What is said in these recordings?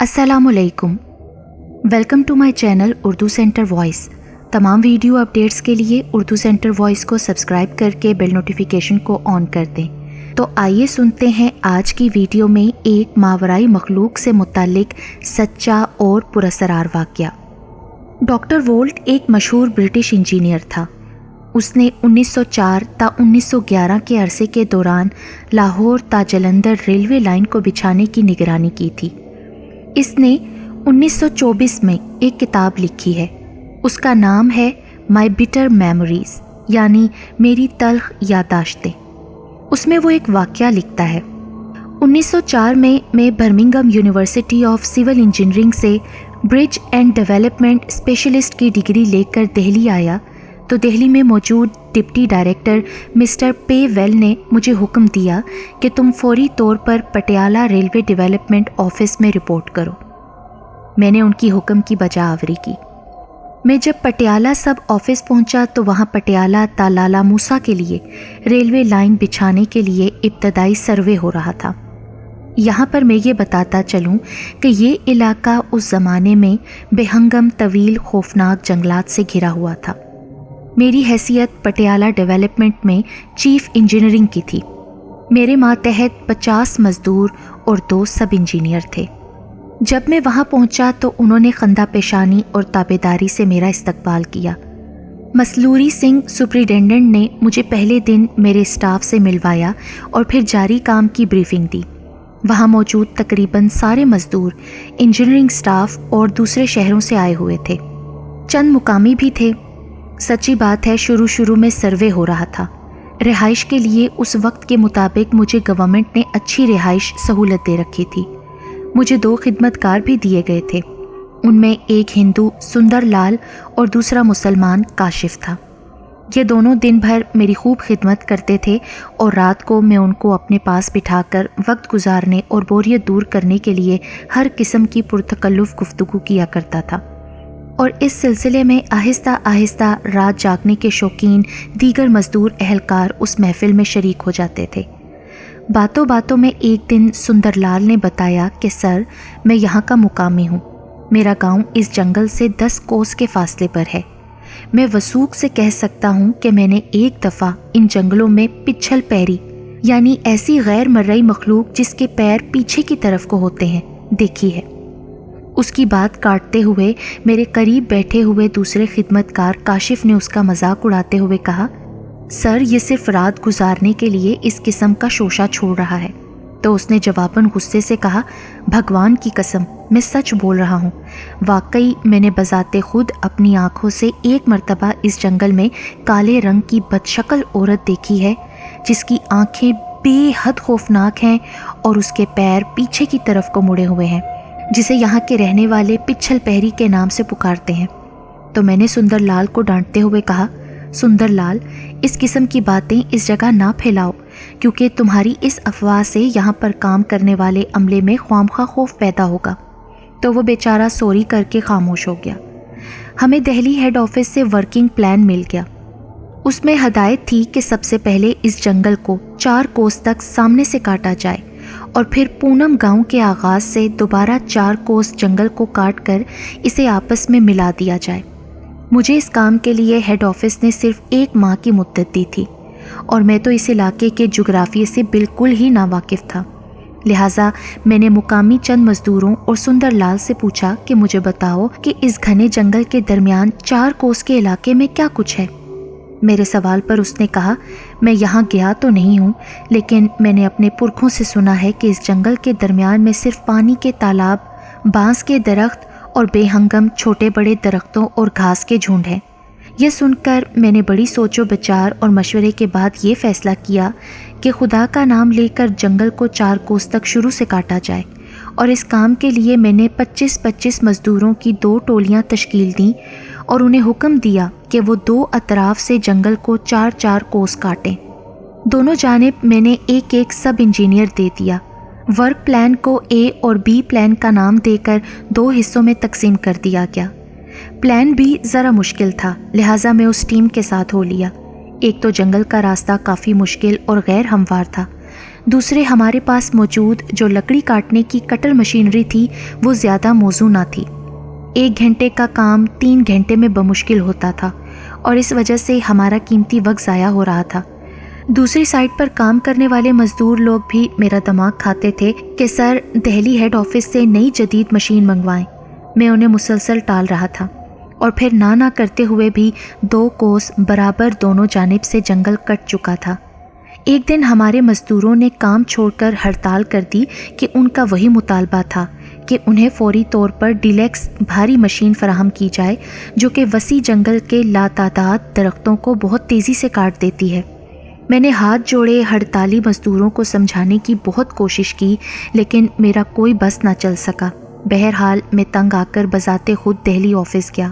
अस्सलाम वालेकुम। Welcome to my channel Urdu centre voice. तमाम वीडियो अपडेट्स के लिए उर्दू सेंटर वॉइस को सब्सक्राइब करके बेल नोटिफिकेशन को ऑन कर दें। तो आइए सुनते हैं आज की वीडियो में एक मावराई मखलूक से मुताल्लिक सच्चा और पुरअसरार वाक़या। डॉक्टर वोल्ट एक मशहूर ब्रिटिश इंजीनियर था। उसने 1904 ता 1911 के अरसे के दौरान लाहौर ता जलंधर रेलवे लाइन को बिछाने की निगरानी की थी। इसने 1924 में एक किताब लिखी है। उसका नाम है माई बिटर मेमोरीज, यानी मेरी तल्ख यादाश्तें। उसमें वो एक वाक़या लिखता है। 1904 में मैं Birmingham university of civil engineering से ब्रिज एंड डेवलपमेंट स्पेशलिस्ट की डिग्री लेकर दिल्ली आया तो दिल्ली में मौजूद deputy director mister Powell ने मुझे हुक्म दिया कि तुम फौरी तौर पर पटियाला रेलवे डेवलपमेंट ऑफिस में रिपोर्ट करो। मैंने उनकी हुक्म की बजाआवरी की। मैं जब पटियाला सब ऑफिस पहुंचा तो वहां पटियाला ता लाला मूसा के लिए रेलवे लाइन बिछाने के लिए इब्तदाई सर्वे हो रहा था। यहाँ पर मैं ये बताता चलूँ कि ये इलाका उस ज़माने में बेहंगम तवील खौफनाक जंगलात से घिरा हुआ था। मेरी हैसियत पटियाला डेवलपमेंट में चीफ इंजीनियरिंग की थी। मेरे मातहत 50 मज़दूर और 2 सब इंजीनियर थे। जब मैं वहाँ पहुँचा तो उन्होंने खंदा पेशानी और ताबेदारी से मेरा इस्तकबाल किया। मसलूरी सिंह सुपरिटेंडेंट ने मुझे पहले दिन मेरे स्टाफ से मिलवाया और फिर जारी काम की ब्रीफिंग दी। वहाँ मौजूद तकरीबन सारे मज़दूर, इंजीनियरिंग स्टाफ और दूसरे शहरों से आए हुए थे। चंद मुकामी भी थे। सच्ची बात है, शुरू में सर्वे हो रहा था। रिहाइश के लिए उस वक्त के मुताबिक मुझे गवर्नमेंट ने अच्छी रिहाइश सहूलत दे रखी थी। मुझे 2 खिदमतकार भी दिए गए थे। उनमें एक हिंदू सुंदर लाल और दूसरा मुसलमान काशिफ था। ये दोनों दिन भर मेरी खूब खिदमत करते थे और रात को मैं उनको अपने पास बिठाकर वक्त गुजारने और बोरियत दूर करने के लिए हर किस्म की पुरतकल्लुफ़ गुफ्तगू किया करता था। और इस सिलसिले में आहिस्ता आहिस्ता रात जागने के शौकीन दीगर मज़दूर अहलकार उस महफिल में शरीक हो जाते थे। बातों बातों में एक दिन सुंदरलाल ने बताया कि सर, मैं यहाँ का मुकामी हूँ। मेरा गांव इस जंगल से 10 कोस के फासले पर है। मैं वसूख से कह सकता हूँ कि मैंने एक दफ़ा इन जंगलों में पिछल पैरी, यानी ऐसी गैर मर्रई मखलूक जिसके पैर पीछे की तरफ को होते हैं, देखी है। उसकी बात काटते हुए मेरे करीब बैठे हुए दूसरे खिदमतकार काशिफ ने उसका मजाक उड़ाते हुए कहा, सर, ये सिर्फ रात गुजारने के लिए इस किस्म का शोशा छोड़ रहा है। तो उसने जवाबन गुस्से से कहा, भगवान की कसम, मैं सच बोल रहा हूँ। वाकई मैंने बजाते खुद अपनी आँखों से एक मर्तबा इस जंगल में काले रंग की बदशक्ल औरत देखी है, जिसकी आँखें बेहद खौफनाक हैं और उसके पैर पीछे की तरफ को मुड़े हुए हैं, जिसे यहाँ के रहने वाले पिछल पहरी के नाम से पुकारते हैं। तो मैंने सुंदरलाल को डांटते हुए कहा, सुंदरलाल, इस किस्म की बातें इस जगह ना फैलाओ, क्योंकि तुम्हारी इस अफवाह से यहाँ पर काम करने वाले अमले में ख्वामखा खौफ पैदा होगा। तो वो बेचारा सॉरी करके खामोश हो गया। हमें दिल्ली हेड ऑफिस से वर्किंग प्लान मिल गया। उसमें हदायत थी कि सबसे पहले इस जंगल को 4 कोस तक सामने से काटा जाए और फिर पूनम गांव के आगाज़ से दोबारा 4 कोस जंगल को काट कर इसे आपस में मिला दिया जाए। मुझे इस काम के लिए हेड ऑफिस ने सिर्फ 1 माह की मुद्दत दी थी और मैं तो इस इलाके के जोग्राफिए से बिल्कुल ही नावाकिफ़ था। लिहाजा मैंने मुकामी चंद मज़दूरों और सुंदरलाल से पूछा कि मुझे बताओ कि इस घने जंगल के दरमियान 4 कोस के इलाके में क्या कुछ है। मेरे सवाल पर उसने कहा, मैं यहाँ गया तो नहीं हूँ, लेकिन मैंने अपने पुरखों से सुना है कि इस जंगल के दरमियान में सिर्फ पानी के तालाब, बांस के दरख्त और बेहंगम छोटे बड़े दरख्तों और घास के झुंड हैं। यह सुनकर मैंने बड़ी सोचो विचार और मशवरे के बाद ये फ़ैसला किया कि खुदा का नाम लेकर जंगल को 4 कोस तक शुरू से काटा जाए, और इस काम के लिए मैंने 25-25 मज़दूरों की 2 टोलियाँ तश्कील दी और उन्हें हुक्म दिया कि वो 2 अतराफ से जंगल को 4-4 कोस काटें। दोनों जानिब मैंने एक सब इंजीनियर दे दिया। वर्क प्लान को ए और बी प्लान का नाम देकर 2 हिस्सों में तकसीम कर दिया गया। प्लान बी ज़रा मुश्किल था, लिहाजा मैं उस टीम के साथ हो लिया। एक तो जंगल का रास्ता काफ़ी मुश्किल और गैर हमवार था, دوسرے ہمارے پاس موجود جو لکڑی کاٹنے کی کٹر مشینری تھی وہ زیادہ موزوں نہ تھی۔ 1 گھنٹے کا کام 3 گھنٹے میں بمشکل ہوتا تھا اور اس وجہ سے ہمارا قیمتی وقت ضائع ہو رہا تھا۔ دوسری سائٹ پر کام کرنے والے مزدور لوگ بھی میرا دماغ کھاتے تھے کہ سر دہلی ہیڈ آفس سے نئی جدید مشین منگوائیں۔ میں انہیں مسلسل ٹال رہا تھا اور پھر نہ کرتے ہوئے بھی 2 کوس برابر دونوں جانب سے جنگل کٹ چکا تھا۔ ایک دن ہمارے مزدوروں نے کام چھوڑ کر ہڑتال کر دی کہ ان کا وہی مطالبہ تھا کہ انہیں فوری طور پر ڈیلیکس بھاری مشین فراہم کی جائے جو کہ وسیع جنگل کے لاتعداد درختوں کو بہت تیزی سے کاٹ دیتی ہے۔ میں نے ہاتھ جوڑے ہڑتالی مزدوروں کو سمجھانے کی بہت کوشش کی، لیکن میرا کوئی بس نہ چل سکا۔ بہرحال میں تنگ آ کر بذات خود دہلی آفس گیا۔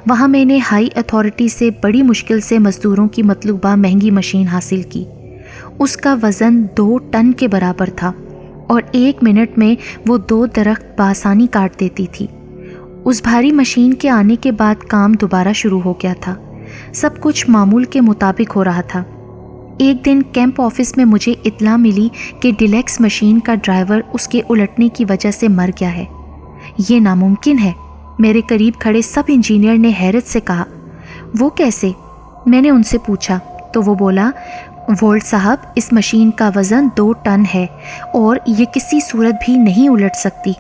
وہاں میں نے ہائی اتھارٹی سے بڑی مشکل سے مزدوروں کی مطلوبہ مہنگی مشین حاصل کی۔ اس کا وزن 2 ٹن کے برابر تھا اور 1 منٹ میں وہ 2 درخت بآسانی کاٹ دیتی تھی۔ اس بھاری مشین کے آنے کے بعد کام دوبارہ شروع ہو گیا تھا۔ سب کچھ معمول کے مطابق ہو رہا تھا۔ ایک دن کیمپ آفس میں مجھے اطلاع ملی کہ ڈیلیکس مشین کا ڈرائیور اس کے الٹنے کی وجہ سے مر گیا ہے۔ یہ ناممکن ہے، میرے قریب کھڑے سب انجینئر نے حیرت سے کہا۔ وہ کیسے؟ میں نے ان سے پوچھا تو وہ بولا، وولٹ صاحب اس مشین کا وزن 2 ٹن ہے اور یہ کسی صورت بھی نہیں الٹ سکتی۔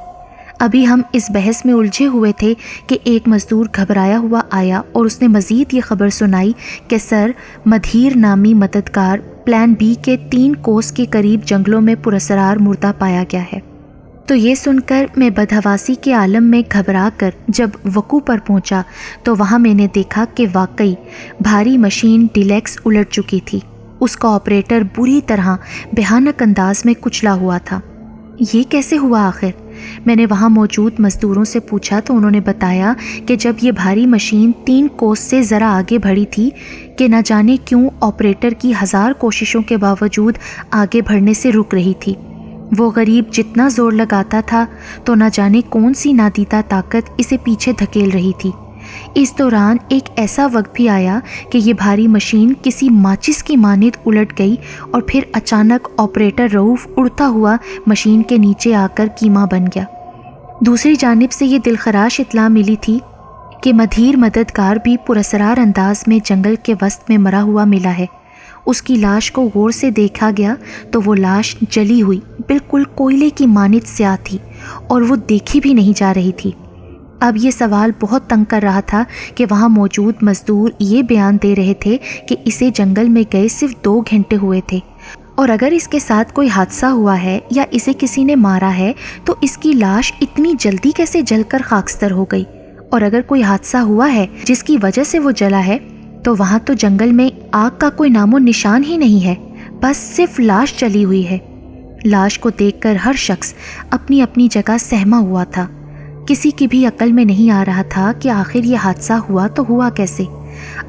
ابھی ہم اس بحث میں الجھے ہوئے تھے کہ ایک مزدور گھبرایا ہوا آیا اور اس نے مزید یہ خبر سنائی کہ سر مدھیر نامی مددگار پلان بی کے 3 کوس کے قریب جنگلوں میں پراسرار مردہ پایا گیا ہے۔ تو یہ سن کر میں بدحواسی کے عالم میں گھبرا کر جب وقوع پر پہنچا تو وہاں میں نے دیکھا کہ واقعی بھاری مشین ڈیلیکس الٹ چکی تھی۔ اس کا آپریٹر بری طرح بھیانک انداز میں کچلا ہوا تھا۔ یہ کیسے ہوا آخر؟ میں نے وہاں موجود مزدوروں سے پوچھا تو انہوں نے بتایا کہ جب یہ بھاری مشین 3 کوس سے ذرا آگے بڑھی تھی کہ نہ جانے کیوں آپریٹر کی 1000 کوششوں کے باوجود آگے بڑھنے سے رک رہی تھی۔ وہ غریب جتنا زور لگاتا تھا تو نہ جانے کون سی نادیدہ طاقت اسے پیچھے دھکیل رہی تھی۔ اس دوران ایک ایسا وقت بھی آیا کہ یہ بھاری مشین کسی ماچس کی مانند الٹ گئی اور پھر اچانک آپریٹر رؤوف اڑتا ہوا مشین کے نیچے آ کر کیما بن گیا۔ دوسری جانب سے یہ دلخراش اطلاع ملی تھی کہ مدھیر مددگار بھی پراسرار انداز میں جنگل کے وسط میں مرا ہوا ملا ہے۔ اس کی لاش کو غور سے دیکھا گیا تو وہ لاش جلی ہوئی بالکل کوئلے کی مانند سیاہ تھی اور وہ دیکھی بھی نہیں جا رہی تھی۔ اب یہ سوال بہت تنگ کر رہا تھا کہ وہاں موجود مزدور یہ بیان دے رہے تھے کہ اسے جنگل میں گئے صرف 2 گھنٹے ہوئے تھے، اور اگر اس کے ساتھ کوئی حادثہ ہوا ہے یا اسے کسی نے مارا ہے تو اس کی لاش اتنی جلدی کیسے جل کر خاکستر ہو گئی، اور اگر کوئی حادثہ ہوا ہے جس کی وجہ سے وہ جلا ہے تو وہاں تو جنگل میں آگ کا کوئی نام و نشان ہی نہیں ہے، بس صرف لاش جلی ہوئی ہے۔ لاش کو دیکھ کر ہر شخص اپنی اپنی جگہ سہما ہوا تھا۔ کسی کی بھی عقل میں نہیں آ رہا تھا کہ آخر یہ حادثہ ہوا تو ہوا کیسے۔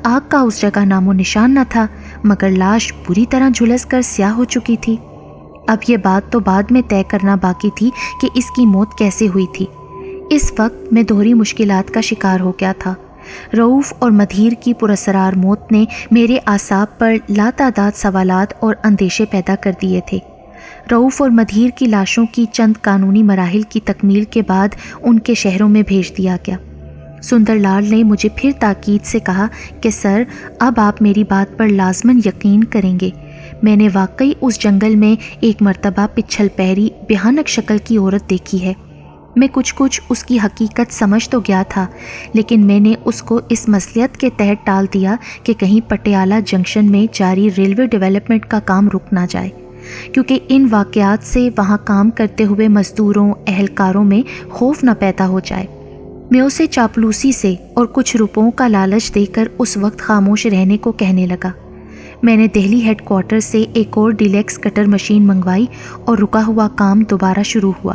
آگ کا اس جگہ نام و نشان نہ تھا، مگر لاش بری طرح جھلس کر سیاہ ہو چکی تھی۔ اب یہ بات تو بعد میں طے کرنا باقی تھی کہ اس کی موت کیسے ہوئی تھی۔ اس وقت میں دوہری مشکلات کا شکار ہو گیا تھا۔ رؤوف اور مدھیر کی پراسرار موت نے میرے اعصاب پر لاتعداد سوالات اور اندیشے پیدا کر دیے تھے۔ رؤوف اور مدھیر کی لاشوں کی چند قانونی مراحل کی تکمیل کے بعد ان کے شہروں میں بھیج دیا گیا۔ سندر لال نے مجھے پھر تاکید سے کہا کہ سر اب آپ میری بات پر لازماً یقین کریں گے، میں نے واقعی اس جنگل میں ایک مرتبہ پچھل پہری بھیانک شکل کی عورت دیکھی ہے۔ میں کچھ اس کی حقیقت سمجھ تو گیا تھا، لیکن میں نے اس کو اس مصلحت کے تحت ٹال دیا کہ کہیں پٹیالہ جنکشن میں جاری ریلوے ڈیولپمنٹ کا کام رک نہ جائے، کیونکہ ان واقعات سے وہاں کام کرتے ہوئے مزدوروں اہلکاروں میں خوف نہ پیدا ہو جائے۔ میں اسے چاپلوسی سے اور کچھ روپوں کا لالچ دے کر اس وقت خاموش رہنے کو کہنے لگا۔ میں نے دہلی ہیڈ کوارٹر سے ایک اور ڈیلیکس کٹر مشین منگوائی اور رکا ہوا کام دوبارہ شروع ہوا۔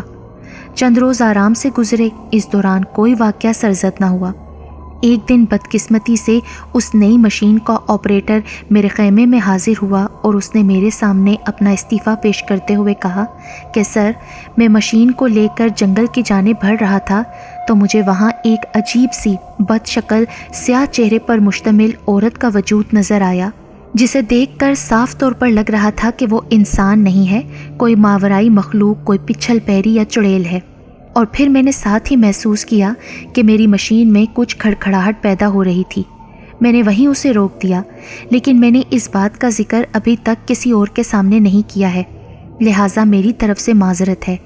چند روز آرام سے گزرے، اس دوران کوئی واقعہ سرزد نہ ہوا۔ ایک دن بدقسمتی سے اس نئی مشین کا آپریٹر میرے خیمے میں حاضر ہوا اور اس نے میرے سامنے اپنا استعفیٰ پیش کرتے ہوئے کہا کہ سر میں مشین کو لے کر جنگل کی جانب بڑھ رہا تھا تو مجھے وہاں ایک عجیب سی بد شکل سیاہ چہرے پر مشتمل عورت کا وجود نظر آیا जिसे देखकर साफ तौर पर लग रहा था कि वो इंसान नहीं है, कोई मावराई मखलूक, कोई पिछल पैरी या चुड़ैल है। और फिर मैंने साथ ही महसूस किया कि मेरी मशीन में कुछ खड़खड़ाहट पैदा हो रही थी। मैंने वहीं उसे रोक दिया, लेकिन मैंने इस बात का जिक्र अभी तक किसी और के सामने नहीं किया है, लिहाजा मेरी तरफ से माजरत है।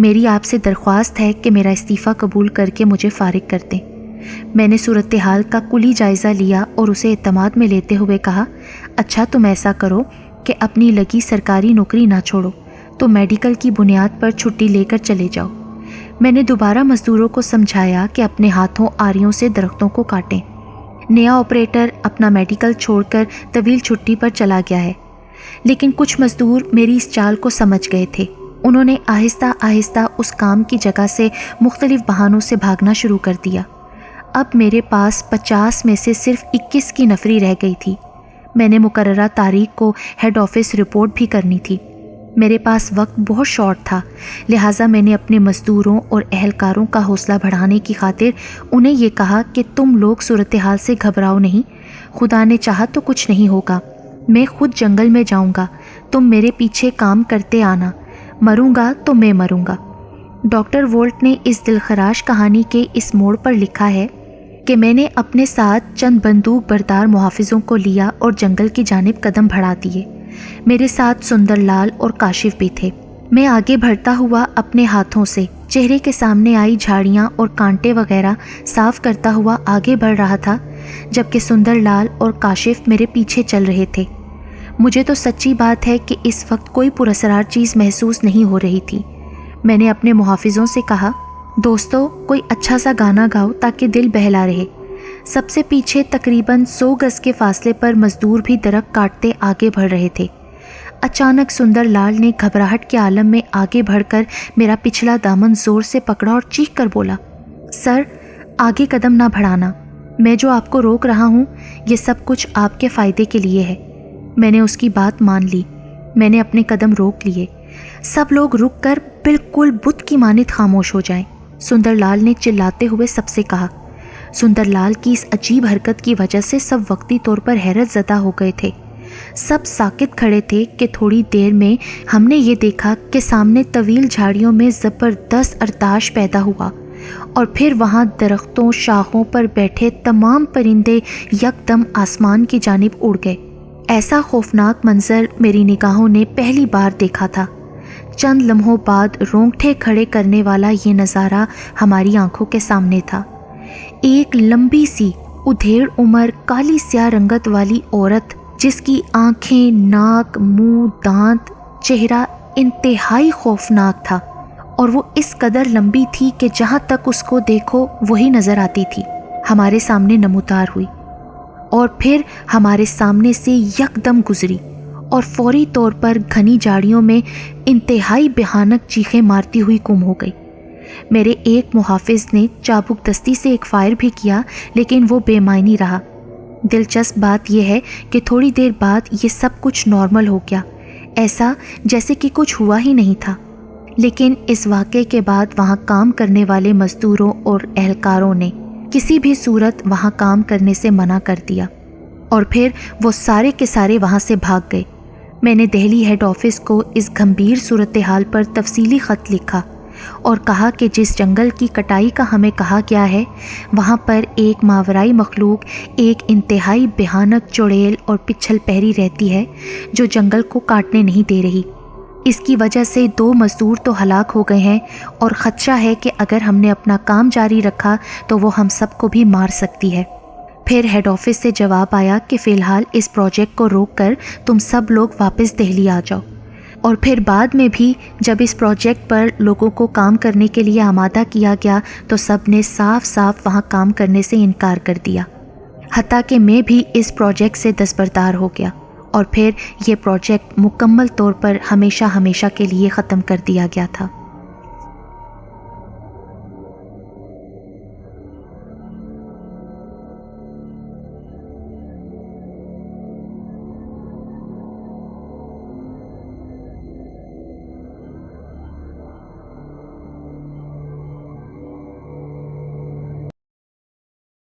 मेरी आपसे दरख्वास्त है कि मेरा इस्तीफ़ा कबूल करके मुझे फ़ारिग कर दें। मैंने सूरत हाल का कुली जायज़ा लिया और उसे एतमाद में लेते हुए कहा, अच्छा तुम ऐसा करो कि अपनी लगी सरकारी नौकरी ना छोड़ो, तो मेडिकल की बुनियाद पर छुट्टी लेकर चले जाओ। मैंने दोबारा मज़दूरों को समझाया कि अपने हाथों आरियों से दरख्तों को काटें। नया ऑपरेटर अपना मेडिकल छोड़कर तवील छुट्टी पर चला गया है, लेकिन कुछ मज़दूर मेरी इस चाल को समझ गए थे। उन्होंने आहिस्ता आहिस्ता उस काम की जगह से मुख्तलिफ बहानों से भागना शुरू कर दिया। अब मेरे पास 50 में से सिर्फ 21 की नफरी रह गई थी। मैंने मुकर्ररा तारीख को हेड ऑफिस रिपोर्ट भी करनी थी। मेरे पास वक्त बहुत शॉर्ट था, लिहाजा मैंने अपने मज़दूरों और अहलकारों का हौसला बढ़ाने की खातिर उन्हें ये कहा कि तुम लोग सूरत हाल से घबराओ नहीं, खुदा ने चाहा तो कुछ नहीं होगा। मैं खुद जंगल में जाऊंगा, तुम मेरे पीछे काम करते आना, मरूंगा तो मैं मरूंगा। डॉक्टर वोल्ट ने इस दिलखराश कहानी के इस मोड़ पर लिखा है कि मैंने अपने साथ चंद बंदूक बरदार मुहाफिजों को लिया और जंगल की जानिब कदम बढ़ा दिए। मेरे साथ सुंदरलाल और काशिफ भी थे। मैं आगे बढ़ता हुआ अपने हाथों से चेहरे के सामने आई झाड़ियाँ और कांटे वगैरह साफ करता हुआ आगे बढ़ रहा था, जबकि सुंदरलाल और काशिफ मेरे पीछे चल रहे थे। मुझे तो सच्ची बात है कि इस वक्त कोई पुरअसरार चीज़ महसूस नहीं हो रही थी। मैंने अपने मुहाफिजों से कहा, दोस्तों कोई अच्छा सा गाना गाओ ताकि दिल बहला रहे। सबसे पीछे तकरीबन 100 गज़ के फासले पर मज़दूर भी दरख्त काटते आगे बढ़ रहे थे। अचानक सुंदरलाल ने घबराहट के आलम में आगे बढ़कर मेरा पिछला दामन ज़ोर से पकड़ा और चीख कर बोला, सर आगे कदम ना बढ़ाना, मैं जो आपको रोक रहा हूँ ये सब कुछ आपके फ़ायदे के लिए है। मैंने उसकी बात मान ली। मैंने अपने कदम रोक लिए। सब लोग रुककर बिल्कुल बुत की मानित खामोश हो जाएं। सुंदरलाल ने चिल्लाते हुए सबसे कहा। सुंदरलाल की इस अजीब हरकत की वजह से सब वक्ती तौर पर हैरत ज़दा हो गए थे। सब साकित खड़े थे कि थोड़ी देर में हमने ये देखा कि सामने तवील झाड़ियों में ज़बरदस्त अरताश पैदा हुआ और फिर वहाँ दरख्तों शाखों पर बैठे तमाम परिंदे यकदम आसमान की जानिब उड़ गए। ऐसा खौफनाक मंजर मेरी निगाहों ने पहली बार देखा था। चंद लम्हों बाद रोंगटे खड़े करने वाला ये नज़ारा हमारी आंखों के सामने था। एक लंबी सी उधेड़ उम्र काली स्याह रंगत वाली औरत, जिसकी आंखें, नाक, मुंह, दांत, चेहरा इंतहाई खौफनाक था और वो इस कदर लंबी थी कि जहाँ तक उसको देखो वही नज़र आती थी, हमारे सामने नमूदार हुई और फिर हमारे सामने से यकदम गुजरी और फौरी तौर पर घनी झाड़ियों में इंतहाई भयानक चीखें मारती हुई गुम हो गई। मेरे एक मुहाफिज ने चाबुक दस्ती से एक फायर भी किया, लेकिन वो बेमायनी रहा। दिलचस्प बात यह है कि थोड़ी देर बाद ये सब कुछ नॉर्मल हो गया, ऐसा जैसे कि कुछ हुआ ही नहीं था। लेकिन इस वाक़े के बाद वहाँ काम करने वाले मज़दूरों और एहलकारों ने किसी भी सूरत वहाँ काम करने से मना कर दिया और फिर वो सारे के सारे वहाँ से भाग गए। मैंने दिल्ली हेड ऑफिस को इस गंभीर सूरत हाल पर तफसीली ख़त लिखा और कहा कि जिस जंगल की कटाई का हमें कहा गया है, वहाँ पर एक मावराई मखलूक, एक इंतहाई भयानक चुड़ैल और पिछल पहरी रहती है जो जंगल को काटने नहीं दे रही। इसकी वजह से 2 मज़दूर तो हलाक हो गए हैं और ख़दशा है कि अगर हमने अपना काम जारी रखा तो वो हम सबको भी मार सकती है। फिर हेड ऑफिस से जवाब आया कि फ़िलहाल इस प्रोजेक्ट को रोककर तुम सब लोग वापस दिल्ली आ जाओ। और फिर बाद में भी जब इस प्रोजेक्ट पर लोगों को काम करने के लिए आमादा किया गया तो सब ने साफ साफ वहाँ काम करने से इनकार कर दिया। हत्ता कि मैं भी इस प्रोजेक्ट से दस्तबरदार हो गया और फिर ये प्रोजेक्ट मुकम्मल तौर पर हमेशा हमेशा के लिए ख़त्म कर दिया गया था।